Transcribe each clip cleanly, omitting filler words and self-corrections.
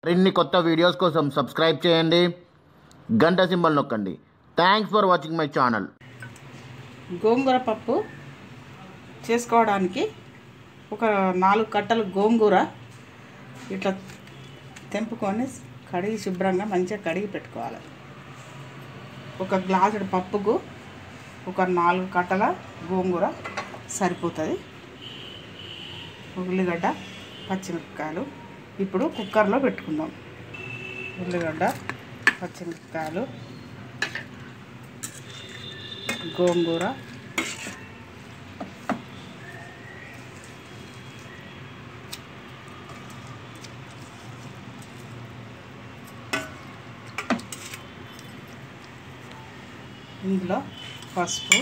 మరిన్ని కొత్త వీడియోస్ కోసం సబ్స్క్రైబ్ చేయండి, గంట సింబల్ నొక్కండి. Thanks for watching my channel. గోంగూర పప్పు చేసుకోవడానికి ఒక 4 కట్టలు గోంగూర ఇట్లా తెంపుకొని కడిగి శుభ్రంగా మంచిగా కడిగి పెట్టుకోవాలి. ఒక గ్లాసుడు పప్పుకు ఒక 4 కట్టల గోంగూర సరిపోతుంది. ఉల్లిగడ్డ, పచ్చిమిరపకాయలు ఇప్పుడు కుక్కర్లో పెట్టుకుందాం. ఉల్లిగడ్డ, పచ్చిమిరపకాయలు, గోంగూర, ఇందులో పసుపు,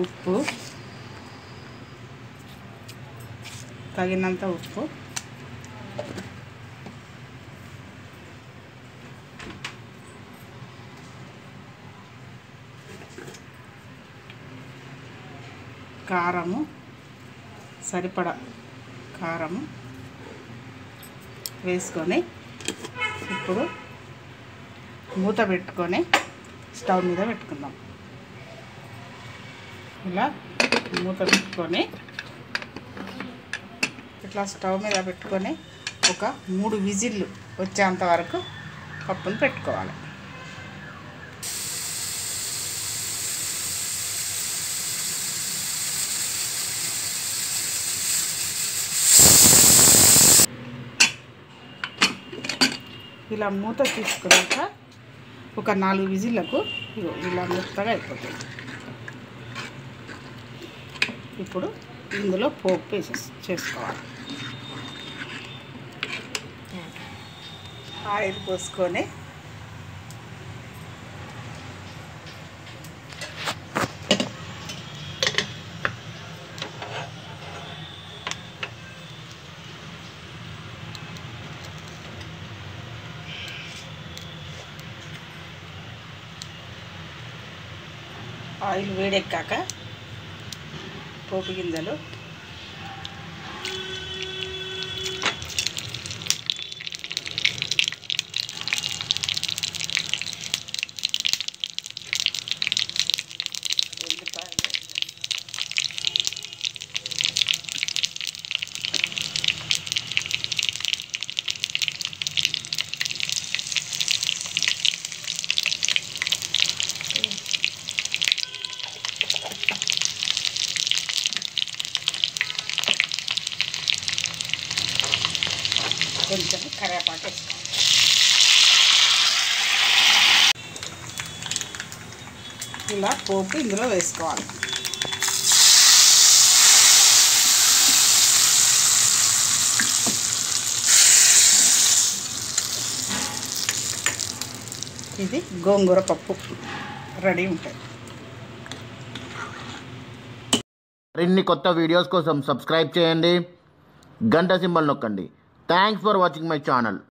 ఉప్పు, తగినంత ఉప్పు, కారము సరిపడా కారము వేసుకొని ఇప్పుడు మూత పెట్టుకొని స్టవ్ మీద పెట్టుకుందాం. ఇలా మూత పెట్టుకొని ఇట్లా స్టవ్ మీద పెట్టుకొని ఒక 3 విజిల్లు వచ్చేంత వరకు పప్పును పెట్టుకోవాలి. ఇలా మూత తీసుకున్నాక ఒక 4 విజిల్లకు ఇలా మెత్తగా అయిపోతుంది. ఇప్పుడు ఇందులో పోపు చేసుకోవాలి. ఆయిల్ పోసుకొని ఆయిల్ వేడెక్కాక పోపు గింజలు, ఉల్లిపాయలు, కొంచెం కరివేపాకు వేసుకోవాలి. ఇలా పోపు ఇందులో వేసుకోవాలి. ఇది గోంగూర పప్పు రెడీ ఉంటుంది. మరిన్ని కొత్త వీడియోస్ కోసం సబ్స్క్రైబ్ చేయండి, గంట సింబల్ నొక్కండి. Thanks for watching my channel.